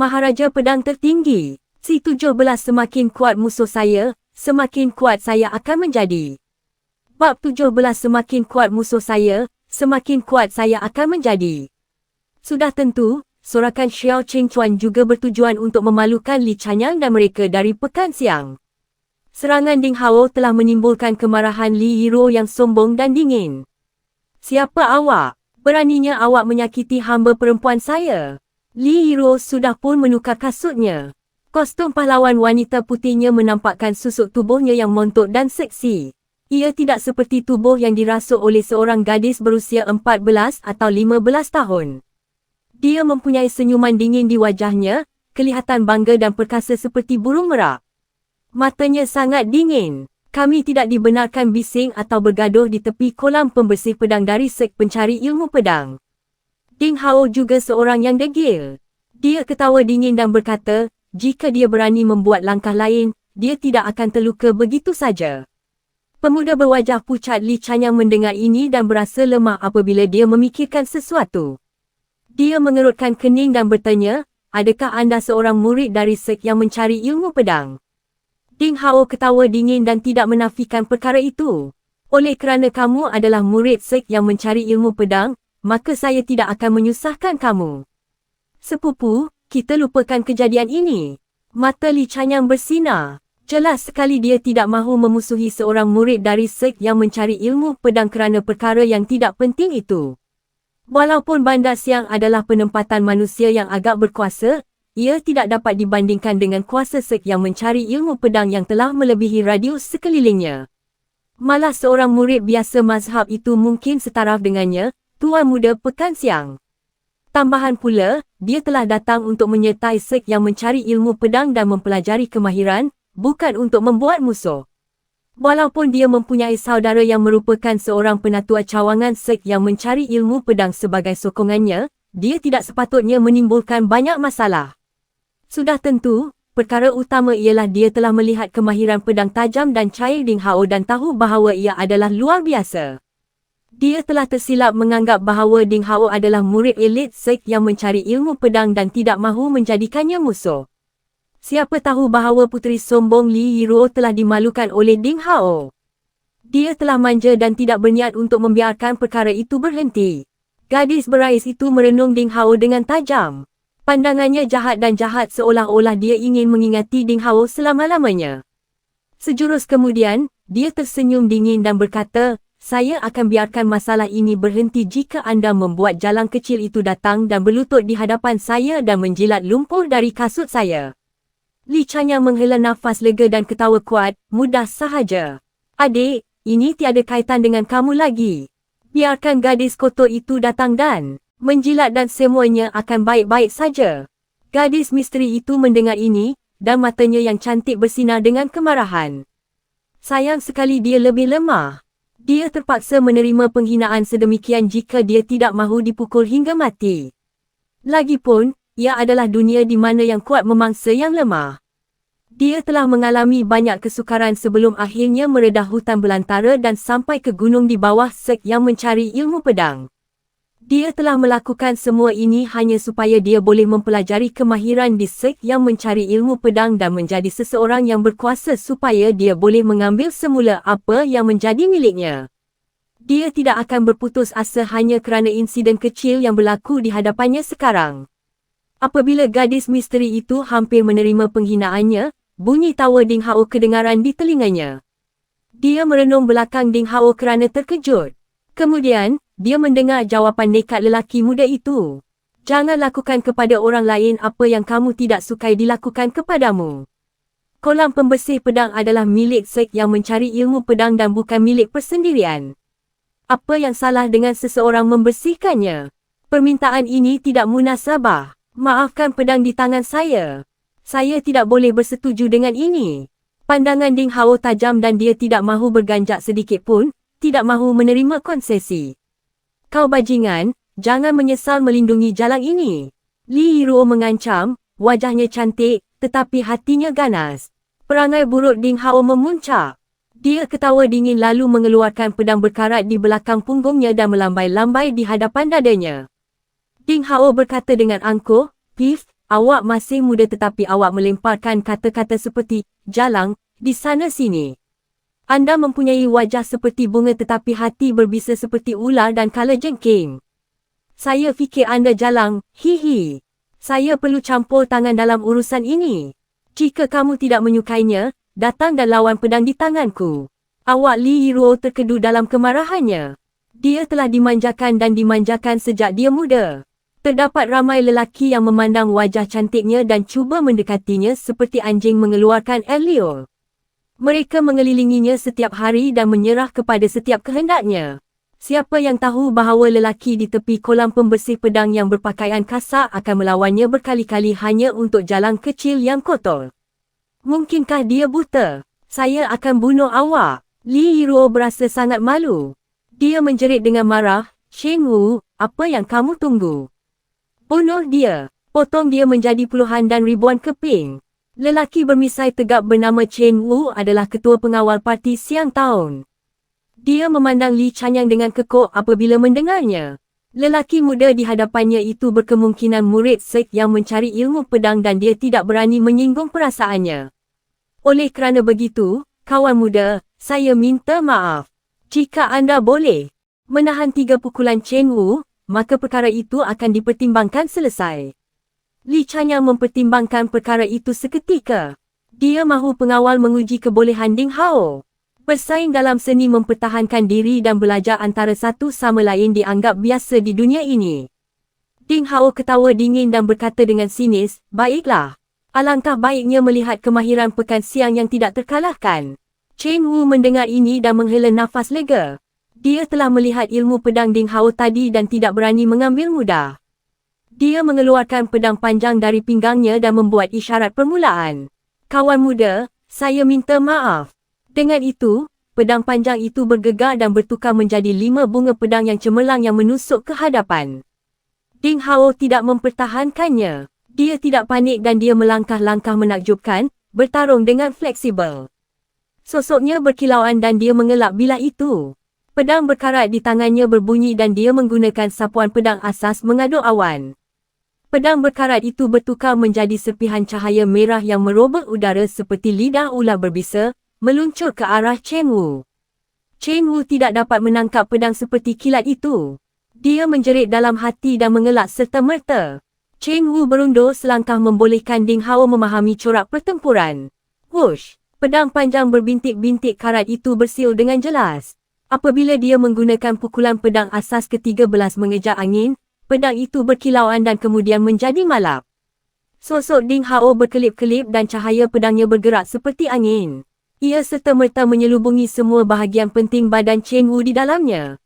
Maharaja Pedang Tertinggi. Si 17 semakin kuat musuh saya, semakin kuat saya akan menjadi. Bab 17 semakin kuat musuh saya, semakin kuat saya akan menjadi. Sudah tentu, sorakan Xiao Qingchuan juga bertujuan untuk memalukan Li Chanyang dan mereka dari Pekan Siang. Serangan Ding Hao telah menimbulkan kemarahan Li Yiro yang sombong dan dingin. Siapa awak? Beraninya awak menyakiti hamba perempuan saya? Li Yiro sudah pun menukar kasutnya. Kostum pahlawan wanita putihnya menampakkan susuk tubuhnya yang montok dan seksi. Ia tidak seperti tubuh yang dirasuk oleh seorang gadis berusia 14 atau 15 tahun. Dia mempunyai senyuman dingin di wajahnya, kelihatan bangga dan perkasa seperti burung merak. Matanya sangat dingin. Kami tidak dibenarkan bising atau bergaduh di tepi kolam pembersih pedang dari sek pencari ilmu pedang. Ding Hao juga seorang yang degil. Dia ketawa dingin dan berkata, jika dia berani membuat langkah lain, dia tidak akan terluka begitu saja. Pemuda berwajah pucat Li Chanyang mendengar ini dan berasa lemah apabila dia memikirkan sesuatu. Dia mengerutkan kening dan bertanya, adakah anda seorang murid dari sek yang mencari ilmu pedang? Ding Hao ketawa dingin dan tidak menafikan perkara itu. Oleh kerana kamu adalah murid sek yang mencari ilmu pedang, maka saya tidak akan menyusahkan kamu. Sepupu, kita lupakan kejadian ini. Mata Li Chanyang bersinar. Jelas sekali dia tidak mahu memusuhi seorang murid dari sek yang mencari ilmu pedang kerana perkara yang tidak penting itu. Walaupun Bandar Siang adalah penempatan manusia yang agak berkuasa, ia tidak dapat dibandingkan dengan kuasa sek yang mencari ilmu pedang yang telah melebihi radius sekelilingnya. Malah seorang murid biasa mazhab itu mungkin setaraf dengannya, Tuan Muda Pekan Siang. Tambahan pula, dia telah datang untuk menyertai sek yang mencari ilmu pedang dan mempelajari kemahiran, bukan untuk membuat musuh. Walaupun dia mempunyai saudara yang merupakan seorang penatua cawangan sek yang mencari ilmu pedang sebagai sokongannya, dia tidak sepatutnya menimbulkan banyak masalah. Sudah tentu, perkara utama ialah dia telah melihat kemahiran pedang tajam dan cair Ding Hao dan tahu bahawa ia adalah luar biasa. Dia telah tersilap menganggap bahawa Ding Hao adalah murid elit sek yang mencari ilmu pedang dan tidak mahu menjadikannya musuh. Siapa tahu bahawa puteri sombong Li Yiro telah dimalukan oleh Ding Hao. Dia telah manja dan tidak berniat untuk membiarkan perkara itu berhenti. Gadis berais itu merenung Ding Hao dengan tajam. Pandangannya jahat dan jahat seolah-olah dia ingin mengingati Ding Hao selama-lamanya. Sejurus kemudian, dia tersenyum dingin dan berkata, saya akan biarkan masalah ini berhenti jika anda membuat jalang kecil itu datang dan berlutut di hadapan saya dan menjilat lumpur dari kasut saya. Li Chanyang menghela nafas lega dan ketawa kuat, mudah sahaja. Adik, ini tiada kaitan dengan kamu lagi. Biarkan gadis kotor itu datang dan menjilat dan semuanya akan baik-baik saja. Gadis misteri itu mendengar ini, dan matanya yang cantik bersinar dengan kemarahan. Sayang sekali dia lebih lemah. Dia terpaksa menerima penghinaan sedemikian jika dia tidak mahu dipukul hingga mati. Lagipun, ia adalah dunia di mana yang kuat memangsa yang lemah. Dia telah mengalami banyak kesukaran sebelum akhirnya meredah hutan belantara dan sampai ke gunung di bawah sek yang mencari ilmu pedang. Dia telah melakukan semua ini hanya supaya dia boleh mempelajari kemahiran di sek yang mencari ilmu pedang dan menjadi seseorang yang berkuasa supaya dia boleh mengambil semula apa yang menjadi miliknya. Dia tidak akan berputus asa hanya kerana insiden kecil yang berlaku di hadapannya sekarang. Apabila gadis misteri itu hampir menerima penghinaannya, bunyi tawa Ding Hao kedengaran di telinganya. Dia merenung belakang Ding Hao kerana terkejut. Kemudian, dia mendengar jawapan nekat lelaki muda itu. Jangan lakukan kepada orang lain apa yang kamu tidak sukai dilakukan kepadamu. Kolam pembersih pedang adalah milik sek yang mencari ilmu pedang dan bukan milik persendirian. Apa yang salah dengan seseorang membersihkannya? Permintaan ini tidak munasabah. Maafkan pedang di tangan saya. Saya tidak boleh bersetuju dengan ini. Pandangan Ding Hao tajam dan dia tidak mahu berganjak sedikit pun, tidak mahu menerima konsesi. Kau bajingan, jangan menyesal melindungi jalang ini. Li Yiro mengancam, wajahnya cantik, tetapi hatinya ganas. Perangai buruk Ding Hao memuncak. Dia ketawa dingin lalu mengeluarkan pedang berkarat di belakang punggungnya dan melambai-lambai di hadapan dadanya. Ding Hao berkata dengan angkuh, Pif, awak masih muda tetapi awak melemparkan kata-kata seperti jalang di sana sini. Anda mempunyai wajah seperti bunga tetapi hati berbisa seperti ular dan kalajengking. Saya fikir anda jalang, hihi. Saya perlu campur tangan dalam urusan ini. Jika kamu tidak menyukainya, datang dan lawan pedang di tanganku. Awak Lee Hiro terkedu dalam kemarahannya. Dia telah dimanjakan dan dimanjakan sejak dia muda. Terdapat ramai lelaki yang memandang wajah cantiknya dan cuba mendekatinya seperti anjing mengeluarkan air liur. Mereka mengelilinginya setiap hari dan menyerah kepada setiap kehendaknya. Siapa yang tahu bahawa lelaki di tepi kolam pembersih pedang yang berpakaian kasar akan melawannya berkali-kali hanya untuk jalang kecil yang kotor. Mungkinkah dia buta? Saya akan bunuh awak. Lee Hiro berasa sangat malu. Dia menjerit dengan marah, Shen Wu, apa yang kamu tunggu? Bunuh dia. Potong dia menjadi puluhan dan ribuan keping. Lelaki bermisai tegap bernama Chen Wu adalah ketua pengawal parti siang tahun. Dia memandang Li Chanyang dengan kekok apabila mendengarnya. Lelaki muda di hadapannya itu berkemungkinan murid sek yang mencari ilmu pedang dan dia tidak berani menyinggung perasaannya. Oleh kerana begitu, kawan muda, saya minta maaf. Jika anda boleh menahan 3 pukulan Chen Wu, maka perkara itu akan dipertimbangkan selesai. Li Chanyang mempertimbangkan perkara itu seketika. Dia mahu pengawal menguji kebolehan Ding Hao. Bersaing dalam seni mempertahankan diri dan belajar antara satu sama lain dianggap biasa di dunia ini. Ding Hao ketawa dingin dan berkata dengan sinis, baiklah. Alangkah baiknya melihat kemahiran pekan siang yang tidak terkalahkan. Chen Wu mendengar ini dan menghela nafas lega. Dia telah melihat ilmu pedang Ding Hao tadi dan tidak berani mengambil mudah. Dia mengeluarkan pedang panjang dari pinggangnya dan membuat isyarat permulaan. Kawan muda, saya minta maaf. Dengan itu, pedang panjang itu bergegar dan bertukar menjadi 5 bunga pedang yang cemerlang yang menusuk ke hadapan. Ding Hao tidak mempertahankannya. Dia tidak panik dan dia melangkah-langkah menakjubkan, bertarung dengan fleksibel. Sosoknya berkilauan dan dia mengelak bila itu. Pedang berkarat di tangannya berbunyi dan dia menggunakan sapuan pedang asas mengaduk awan. Pedang berkarat itu bertukar menjadi serpihan cahaya merah yang merobek udara seperti lidah ular berbisa, meluncur ke arah Chen Wu. Chen Wu tidak dapat menangkap pedang seperti kilat itu. Dia menjerit dalam hati dan mengelak serta-merta. Chen Wu berundur selangkah membolehkan Ding Hao memahami corak pertempuran. Whoosh! Pedang panjang berbintik-bintik karat itu bersiul dengan jelas. Apabila dia menggunakan pukulan pedang asas ke-13 mengejar angin, pedang itu berkilauan dan kemudian menjadi malap. Sosok Ding Hao berkelip-kelip dan cahaya pedangnya bergerak seperti angin. Ia serta-merta menyelubungi semua bahagian penting badan Chen Wu di dalamnya.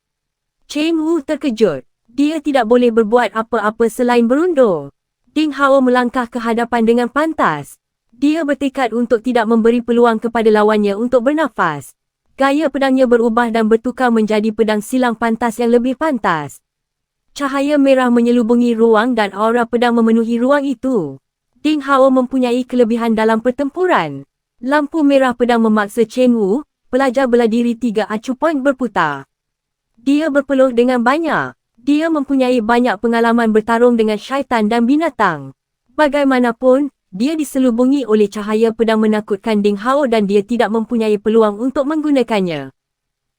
Chen Wu terkejut. Dia tidak boleh berbuat apa-apa selain berundur. Ding Hao melangkah ke hadapan dengan pantas. Dia bertekad untuk tidak memberi peluang kepada lawannya untuk bernafas. Gaya pedangnya berubah dan bertukar menjadi pedang silang pantas yang lebih pantas. Cahaya merah menyelubungi ruang dan aura pedang memenuhi ruang itu. Ding Hao mempunyai kelebihan dalam pertempuran. Lampu merah pedang memaksa Chen Wu, pelajar bela diri 3 acu point berputar. Dia berpeluh dengan banyak. Dia mempunyai banyak pengalaman bertarung dengan syaitan dan binatang. Bagaimanapun, dia diselubungi oleh cahaya pedang menakutkan Ding Hao dan dia tidak mempunyai peluang untuk menggunakannya.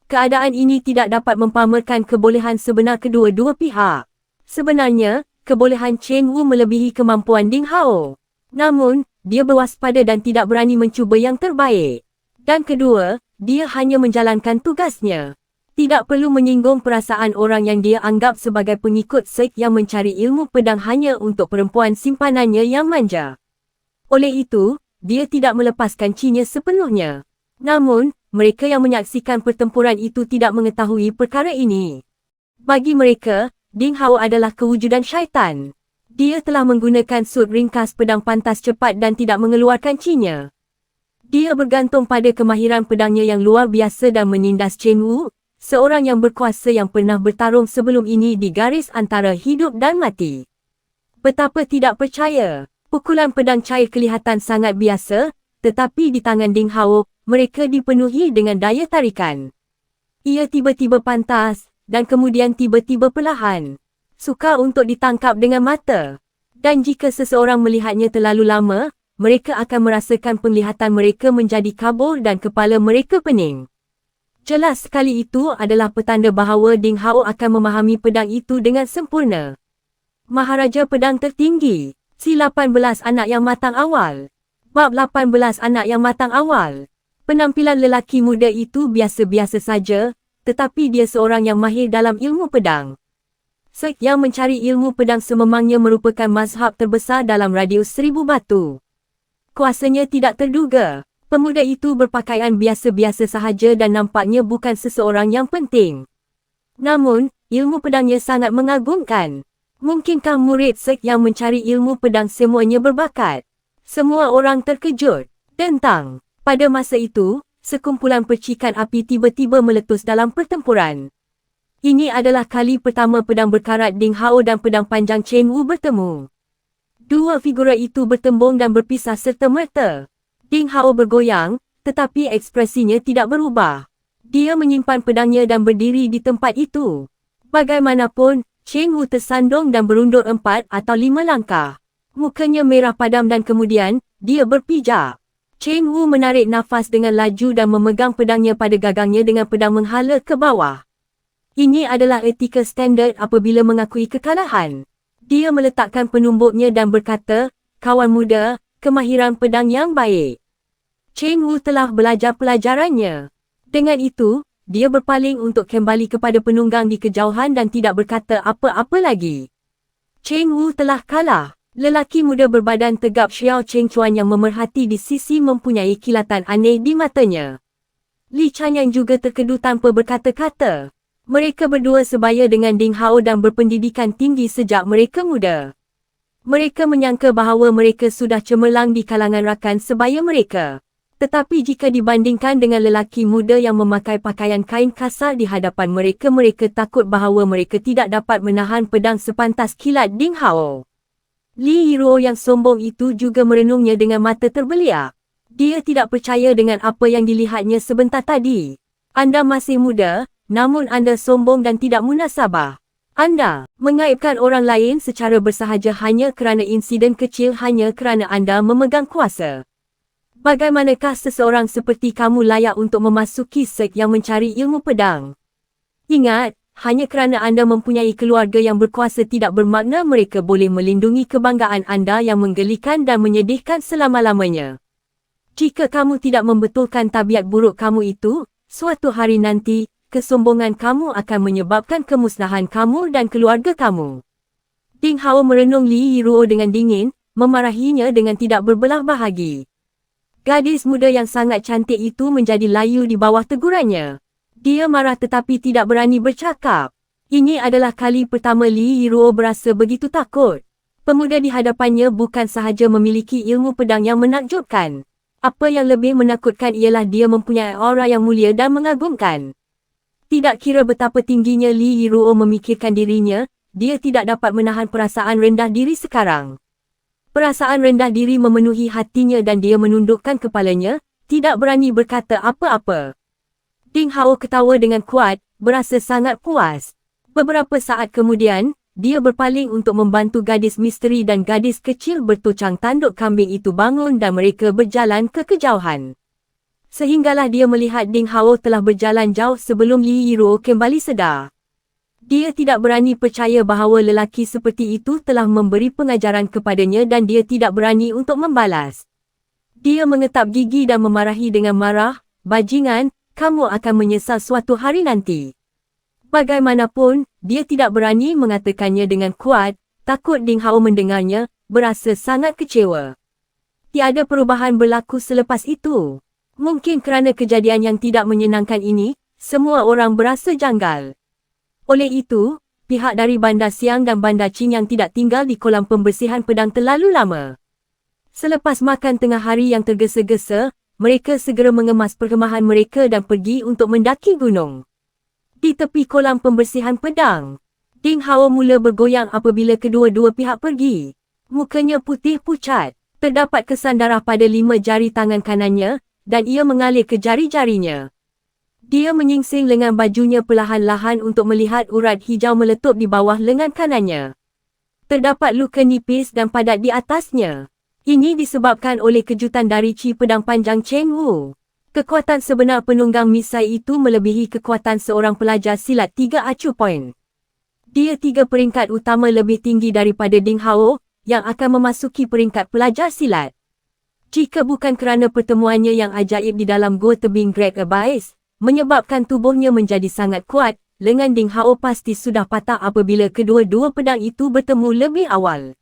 Keadaan ini tidak dapat mempamerkan kebolehan sebenar kedua-dua pihak. Sebenarnya, kebolehan Chen Wu melebihi kemampuan Ding Hao. Namun, dia berwaspada dan tidak berani mencuba yang terbaik. Dan kedua, dia hanya menjalankan tugasnya. Tidak perlu menyinggung perasaan orang yang dia anggap sebagai pengikut sek yang mencari ilmu pedang hanya untuk perempuan simpanannya yang manja. Oleh itu, dia tidak melepaskan cinya sepenuhnya. Namun, mereka yang menyaksikan pertempuran itu tidak mengetahui perkara ini. Bagi mereka, Ding Hao adalah kewujudan syaitan. Dia telah menggunakan sut ringkas pedang pantas cepat dan tidak mengeluarkan cinya. Dia bergantung pada kemahiran pedangnya yang luar biasa dan menindas Chen Wu, seorang yang berkuasa yang pernah bertarung sebelum ini di garis antara hidup dan mati. Betapa tidak percaya, pukulan pedang cair kelihatan sangat biasa, tetapi di tangan Ding Hao, mereka dipenuhi dengan daya tarikan. Ia tiba-tiba pantas, dan kemudian tiba-tiba perlahan. Sukar untuk ditangkap dengan mata. Dan jika seseorang melihatnya terlalu lama, mereka akan merasakan penglihatan mereka menjadi kabur dan kepala mereka pening. Jelas sekali itu adalah petanda bahawa Ding Hao akan memahami pedang itu dengan sempurna. Maharaja Pedang Tertinggi, si 18 anak yang matang awal. Bab 18 anak yang matang awal. Penampilan lelaki muda itu biasa-biasa saja, tetapi dia seorang yang mahir dalam ilmu pedang. Sek yang mencari ilmu pedang sememangnya merupakan mazhab terbesar dalam radius 1000 batu. Kuasanya tidak terduga. Pemuda itu berpakaian biasa-biasa sahaja dan nampaknya bukan seseorang yang penting. Namun, ilmu pedangnya sangat mengagumkan. Mungkinkah murid Sek yang mencari ilmu pedang semuanya berbakat? Semua orang terkejut. Tentang, pada masa itu, sekumpulan percikan api tiba-tiba meletus dalam pertempuran. Ini adalah kali pertama pedang berkarat Ding Hao dan pedang panjang Chen Wu bertemu. Dua figura itu bertembung dan berpisah serta-merta. Ding Hao bergoyang, tetapi ekspresinya tidak berubah. Dia menyimpan pedangnya dan berdiri di tempat itu. Bagaimanapun, Chen Wu tersandung dan berundur 4 atau 5 langkah. Mukanya merah padam dan kemudian, dia berpijak. Chen Wu menarik nafas dengan laju dan memegang pedangnya pada gagangnya dengan pedang menghala ke bawah. Ini adalah etika standard apabila mengakui kekalahan. Dia meletakkan penumbuknya dan berkata, "Kawan muda, kemahiran pedang yang baik." Chen Wu telah belajar pelajarannya. Dengan itu, dia berpaling untuk kembali kepada penunggang di kejauhan dan tidak berkata apa-apa lagi. Chen Wu telah kalah. Lelaki muda berbadan tegap Xiao Cheng Chuan yang memerhati di sisi mempunyai kilatan aneh di matanya. Li Chanyang juga terkedu tanpa berkata-kata. Mereka berdua sebaya dengan Ding Hao dan berpendidikan tinggi sejak mereka muda. Mereka menyangka bahawa mereka sudah cemerlang di kalangan rakan sebaya mereka. Tetapi jika dibandingkan dengan lelaki muda yang memakai pakaian kain kasar di hadapan mereka, mereka takut bahawa mereka tidak dapat menahan pedang sepantas kilat Ding Hao. Li Yiruo yang sombong itu juga merenungnya dengan mata terbeliak. Dia tidak percaya dengan apa yang dilihatnya sebentar tadi. Anda masih muda, namun anda sombong dan tidak munasabah. Anda mengaibkan orang lain secara bersahaja hanya kerana insiden kecil, hanya kerana anda memegang kuasa. Bagaimanakah seseorang seperti kamu layak untuk memasuki sek yang mencari ilmu pedang? Ingat, hanya kerana anda mempunyai keluarga yang berkuasa tidak bermakna mereka boleh melindungi kebanggaan anda yang menggelikan dan menyedihkan selama-lamanya. Jika kamu tidak membetulkan tabiat buruk kamu itu, suatu hari nanti, kesombongan kamu akan menyebabkan kemusnahan kamu dan keluarga kamu. Ding Hao merenung Li Yiruo dengan dingin, memarahinya dengan tidak berbelah bahagi. Gadis muda yang sangat cantik itu menjadi layu di bawah tegurannya. Dia marah tetapi tidak berani bercakap. Ini adalah kali pertama Li Yiruo berasa begitu takut. Pemuda di hadapannya bukan sahaja memiliki ilmu pedang yang menakjubkan. Apa yang lebih menakutkan ialah dia mempunyai aura yang mulia dan mengagumkan. Tidak kira betapa tingginya Li Yiruo memikirkan dirinya, dia tidak dapat menahan perasaan rendah diri sekarang. Perasaan rendah diri memenuhi hatinya dan dia menundukkan kepalanya, tidak berani berkata apa-apa. Ding Hao ketawa dengan kuat, berasa sangat puas. Beberapa saat kemudian, dia berpaling untuk membantu gadis misteri dan gadis kecil bertocang tanduk kambing itu bangun dan mereka berjalan ke kejauhan. Sehinggalah dia melihat Ding Hao telah berjalan jauh sebelum Li Yiruo kembali sedar. Dia tidak berani percaya bahawa lelaki seperti itu telah memberi pengajaran kepadanya dan dia tidak berani untuk membalas. Dia mengetap gigi dan memarahi dengan marah, "Bajingan, kamu akan menyesal suatu hari nanti." Bagaimanapun, dia tidak berani mengatakannya dengan kuat, takut Ding Hao mendengarnya, berasa sangat kecewa. Tiada perubahan berlaku selepas itu. Mungkin kerana kejadian yang tidak menyenangkan ini, semua orang berasa janggal. Oleh itu, pihak dari Bandar Siang dan Bandar Qing yang tidak tinggal di kolam pembersihan pedang terlalu lama. Selepas makan tengah hari yang tergesa-gesa, mereka segera mengemas perkemahan mereka dan pergi untuk mendaki gunung. Di tepi kolam pembersihan pedang, Ding Hao mula bergoyang apabila kedua-dua pihak pergi. Mukanya putih pucat, terdapat kesan darah pada 5 jari tangan kanannya, dan ia mengalir ke jari-jarinya. Dia menyingsing lengan bajunya perlahan-lahan untuk melihat urat hijau meletup di bawah lengan kanannya. Terdapat luka nipis dan padat di atasnya. Ini disebabkan oleh kejutan dari Chi Pedang Panjang Cheng Wu. Kekuatan sebenar penunggang misai itu melebihi kekuatan seorang pelajar silat 3 acuh poin. Dia 3 peringkat utama lebih tinggi daripada Ding Hao, yang akan memasuki peringkat pelajar silat. Jika bukan kerana pertemuannya yang ajaib di dalam gua tebing Great Abyss, menyebabkan tubuhnya menjadi sangat kuat, lengan Ding Hao pasti sudah patah apabila kedua-dua pedang itu bertemu lebih awal.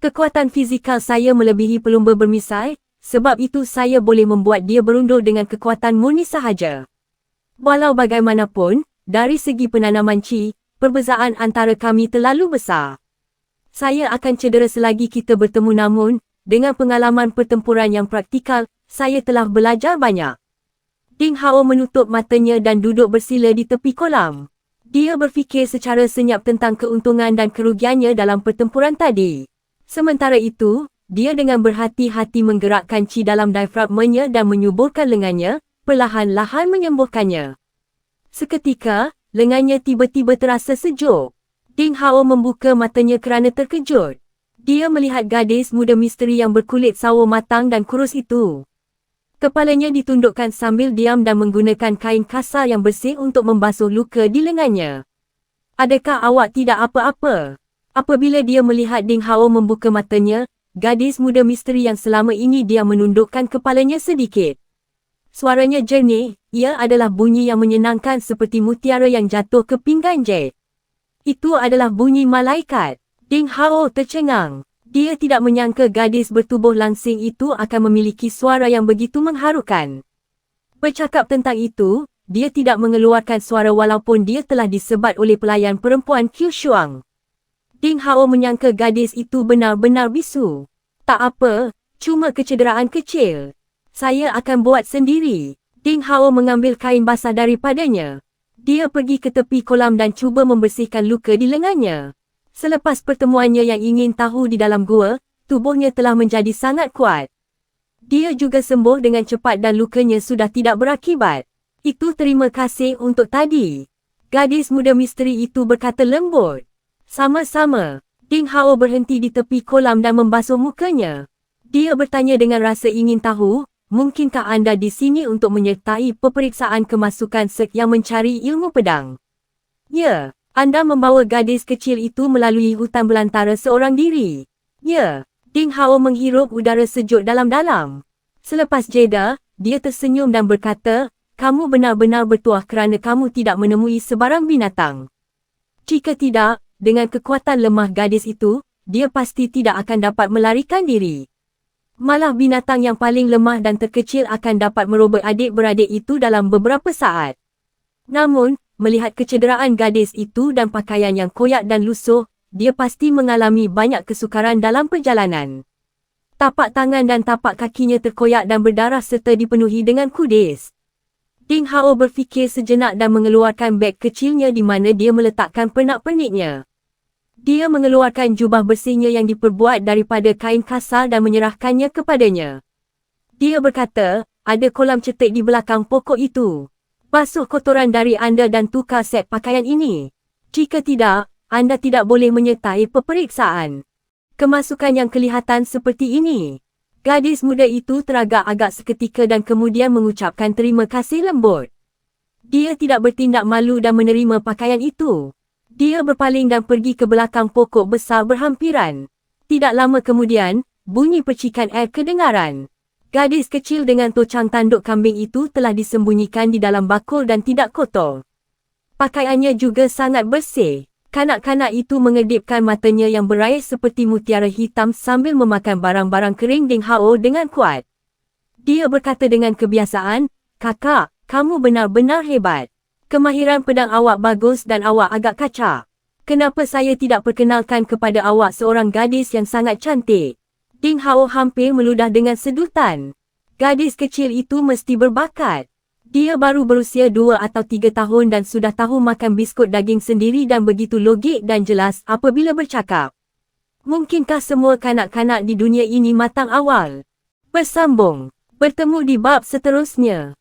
Kekuatan fizikal saya melebihi pelumba bermisai, sebab itu saya boleh membuat dia berundur dengan kekuatan murni sahaja. Walau bagaimanapun, dari segi penanaman Chi, perbezaan antara kami terlalu besar. Saya akan cedera selagi kita bertemu namun, dengan pengalaman pertempuran yang praktikal, saya telah belajar banyak. Ding Hao menutup matanya dan duduk bersila di tepi kolam. Dia berfikir secara senyap tentang keuntungan dan kerugiannya dalam pertempuran tadi. Sementara itu, dia dengan berhati-hati menggerakkan Chi dalam diafragmanya dan menyuburkan lengannya, perlahan-lahan menyembuhkannya. Seketika, lengannya tiba-tiba terasa sejuk. Ding Hao membuka matanya kerana terkejut. Dia melihat gadis muda misteri yang berkulit sawo matang dan kurus itu. Kepalanya ditundukkan sambil diam dan menggunakan kain kasar yang bersih untuk membasuh luka di lengannya. "Adakah awak tidak apa-apa?" Apabila dia melihat Ding Hao membuka matanya, gadis muda misteri yang selama ini dia menundukkan kepalanya sedikit. Suaranya jernih, ia adalah bunyi yang menyenangkan seperti mutiara yang jatuh ke pinggan jet. Itu adalah bunyi malaikat. Ding Hao tercengang. Dia tidak menyangka gadis bertubuh langsing itu akan memiliki suara yang begitu mengharukan. Bercakap tentang itu, dia tidak mengeluarkan suara walaupun dia telah disebat oleh pelayan perempuan Qiu Shuang. Ding Hao menyangka gadis itu benar-benar bisu. "Tak apa, cuma kecederaan kecil. Saya akan buat sendiri." Ding Hao mengambil kain basah daripadanya. Dia pergi ke tepi kolam dan cuba membersihkan luka di lengannya. Selepas pertemuannya yang ingin tahu di dalam gua, tubuhnya telah menjadi sangat kuat. Dia juga sembuh dengan cepat dan lukanya sudah tidak berakibat. "Itu terima kasih untuk tadi," gadis muda misteri itu berkata lembut. "Sama-sama." Ding Hao berhenti di tepi kolam dan membasuh mukanya. Dia bertanya dengan rasa ingin tahu, "Mungkinkah anda di sini untuk menyertai peperiksaan kemasukan sek yang mencari ilmu pedang?" "Ya." "Anda membawa gadis kecil itu melalui hutan belantara seorang diri?" "Ya." Ding Hao menghirup udara sejuk dalam-dalam. Selepas jeda, dia tersenyum dan berkata, "Kamu benar-benar bertuah kerana kamu tidak menemui sebarang binatang. Jika tidak, dengan kekuatan lemah gadis itu, dia pasti tidak akan dapat melarikan diri. Malah binatang yang paling lemah dan terkecil akan dapat merobek adik-beradik itu dalam beberapa saat." Namun, melihat kecederaan gadis itu dan pakaian yang koyak dan lusuh, dia pasti mengalami banyak kesukaran dalam perjalanan. Tapak tangan dan tapak kakinya terkoyak dan berdarah serta dipenuhi dengan kudis. Ding Hao berfikir sejenak dan mengeluarkan beg kecilnya di mana dia meletakkan pernak-perniknya. Dia mengeluarkan jubah bersihnya yang diperbuat daripada kain kasar dan menyerahkannya kepadanya. Dia berkata, "Ada kolam cetek di belakang pokok itu. Basuh kotoran dari anda dan tukar set pakaian ini. Jika tidak, anda tidak boleh menyertai peperiksaan." Kemasukan yang kelihatan seperti ini. Gadis muda itu teragak-agak seketika dan kemudian mengucapkan terima kasih lembut. Dia tidak bertindak malu dan menerima pakaian itu. Dia berpaling dan pergi ke belakang pokok besar berhampiran. Tidak lama kemudian, bunyi percikan air kedengaran. Gadis kecil dengan tocang tanduk kambing itu telah disembunyikan di dalam bakul dan tidak kotor. Pakaiannya juga sangat bersih. Kanak-kanak itu mengedipkan matanya yang berair seperti mutiara hitam sambil memakan barang-barang kering Ding Hao dengan kuat. Dia berkata dengan kebiasaan, "Kakak, kamu benar-benar hebat. Kemahiran pedang awak bagus dan awak agak kacak. Kenapa saya tidak perkenalkan kepada awak seorang gadis yang sangat cantik?" Ding Hao hampir meludah dengan sedutan. Gadis kecil itu mesti berbakat. Dia baru berusia 2 atau 3 tahun dan sudah tahu makan biskut daging sendiri dan begitu logik dan jelas apabila bercakap. Mungkinkah semua kanak-kanak di dunia ini matang awal? Bersambung. Bertemu di bab seterusnya.